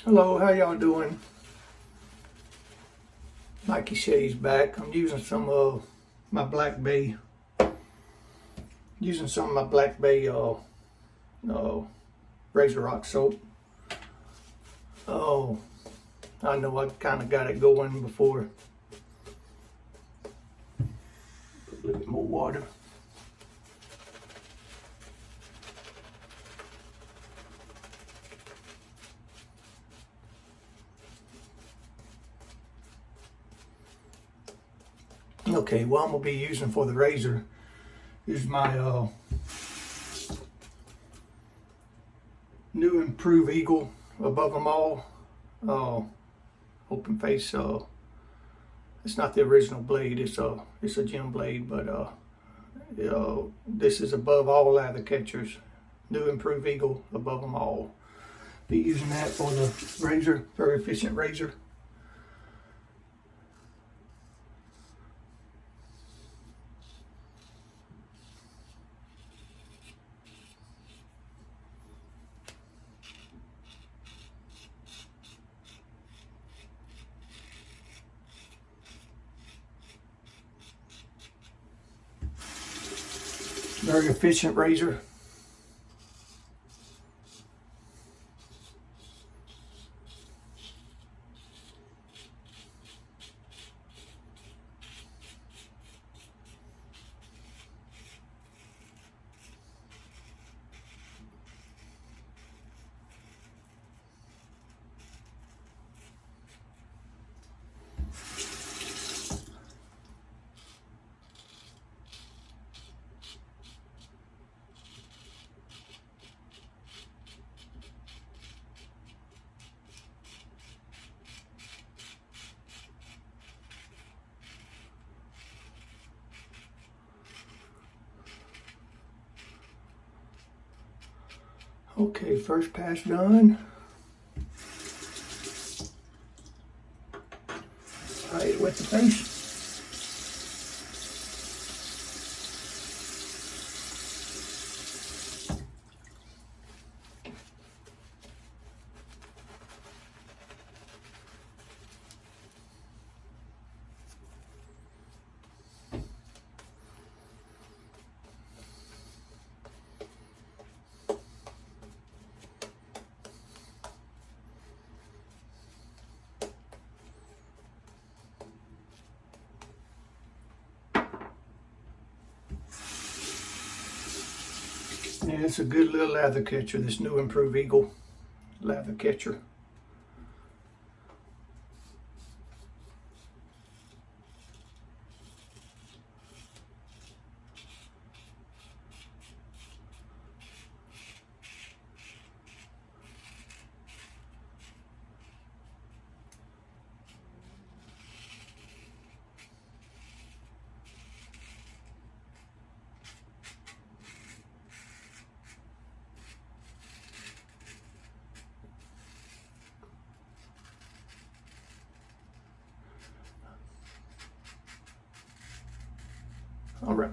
Hello, how y'all doing? Mikey Shay's back. I'm using some of my Black Bay. Razor Rock soap. Oh, I know I kind of got it going before. Put a little bit more water. Okay, what I'm gonna be using for the razor is my new Improve Eagle Above Them All open face. It's not the original blade. It's a gem blade, but this is above all lather catchers. New Improve Eagle Above Them All. Be using that for the razor. Very efficient razor. Very efficient razor. Okay, first pass done. Right with the face. Yeah, it's a good little lather catcher, this new Improve Eagle lather catcher. All right.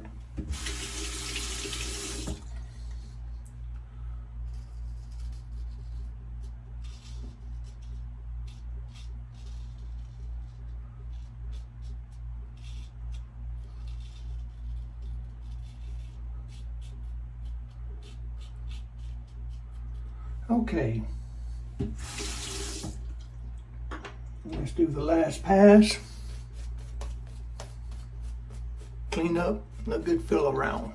Okay. Let's do the last pass. Clean up, a good fill around.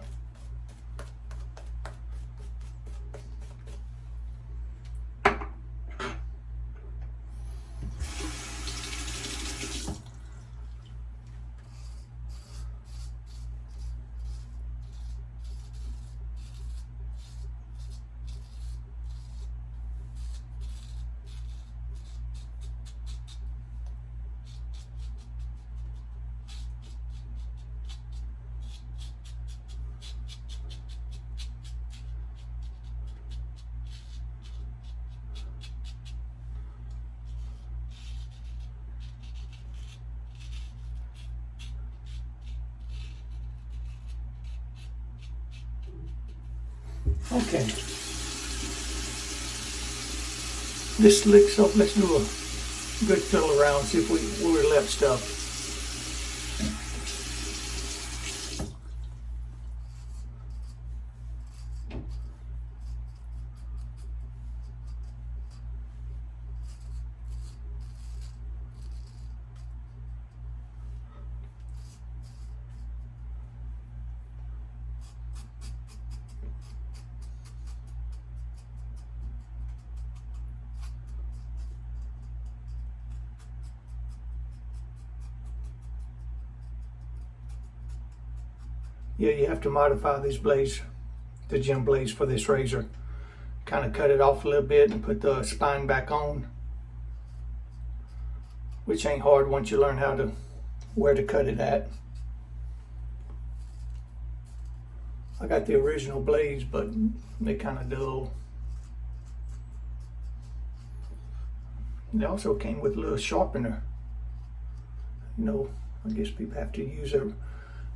Okay. this slick soap, let's do a good fill around, see if we left stuff. Yeah, you have to modify these blades, the gem blades for this razor. Kind of cut it off a little bit and put the spine back on, which ain't hard once you learn how to where to cut it at. I got the original blades, but they kind of dull. They also came with a little sharpener. You know, I guess people have to use their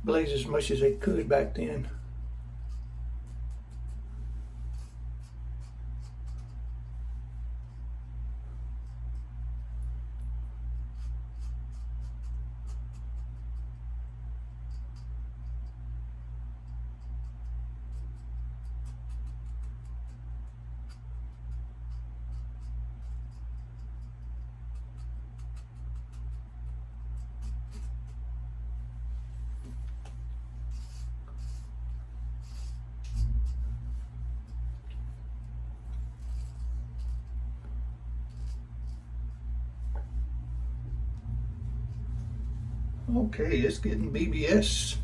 blades as much as they could back then. Okay, it's getting BBS.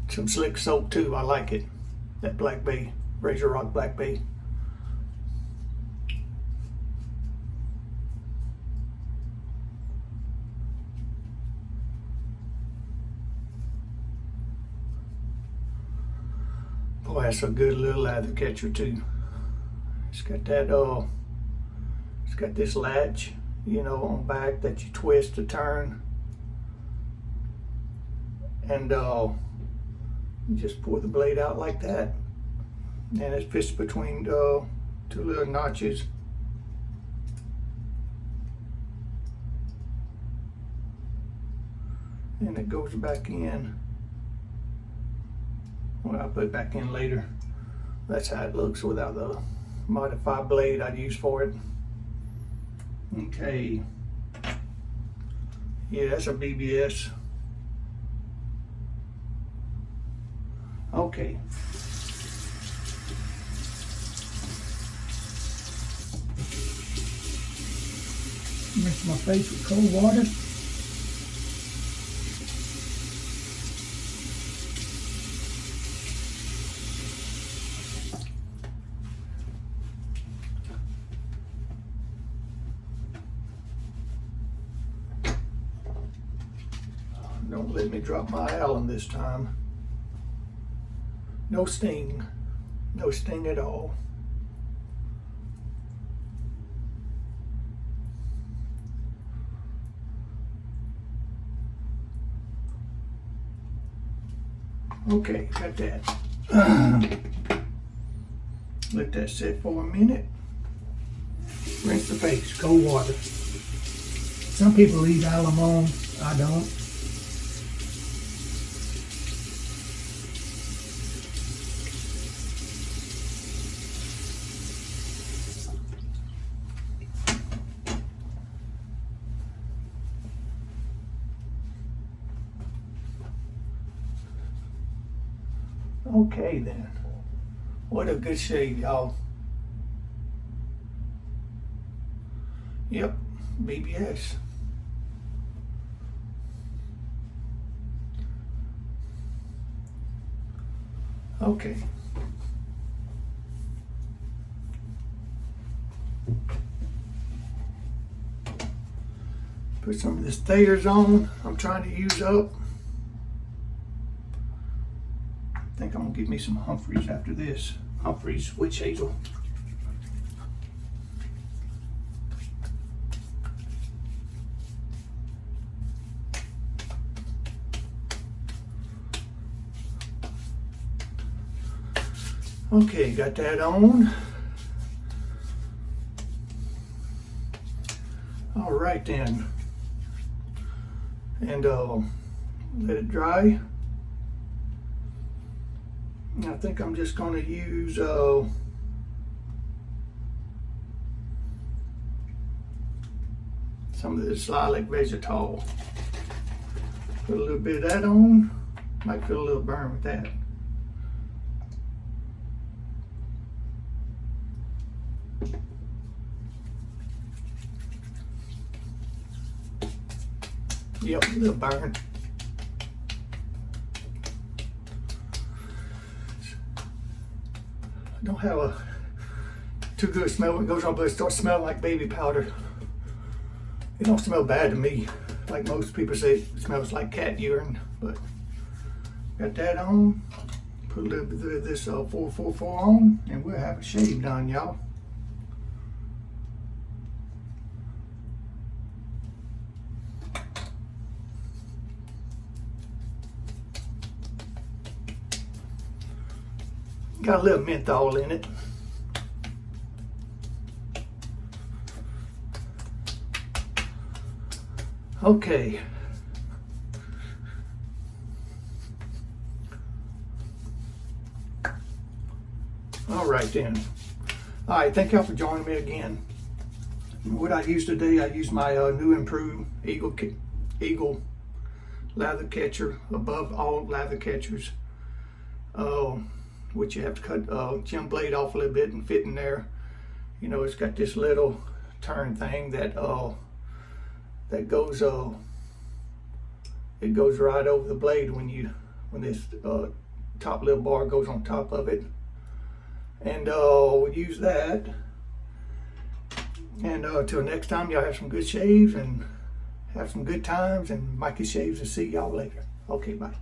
Some slick soap too, I like it. That Black Bay, Razor Rock Black Bay. Boy, that's a good little lather catcher too. It's got that it's got this latch, you know, on back that you twist to turn, and you just pour the blade out like that, and it fits between two little notches. And it goes back in. Well, I'll put it back in later. That's how it looks without the modified blade I'd use for it. Okay. Yeah, that's a BBS. Okay. Rinse my face with cold water. Don't let me drop my alum this time. No sting. No sting at all. Okay, got that. Let that sit for a minute. Rinse the face, cold water. Some people leave alum on, I don't. Okay then, what a good shade, y'all. Yep, BBS. Okay. Put some of this Thayer's on. I'm trying to use up. I think I'm gonna give me some Humphreys after this. Humphreys witch hazel. Okay, got that on. All right then, and let it dry. I think I'm just going to use some of this lilac vegetal. Put a little bit of that on. Might feel a little burn with that. Yep, a little burn. Don't have a too good smell when it goes on, but it starts smelling like baby powder. It don't smell bad to me. Like most people say, it smells like cat urine. But got that on. Put a little bit of this 444 on, and we'll have a shave done, y'all. Got a little menthol in it. Okay. All right then. All right, thank y'all for joining me again. What I used today, I used my new improved Eagle lather catcher above all lather catchers. Which you have to cut gem blade off a little bit and fit in there. You know, it's got this little turn thing that that goes it goes right over the blade when this top little bar goes on top of it. And we'll use that. And till next time, y'all have some good shaves and have some good times, and Mikey Shaves, and see y'all later. Okay, bye.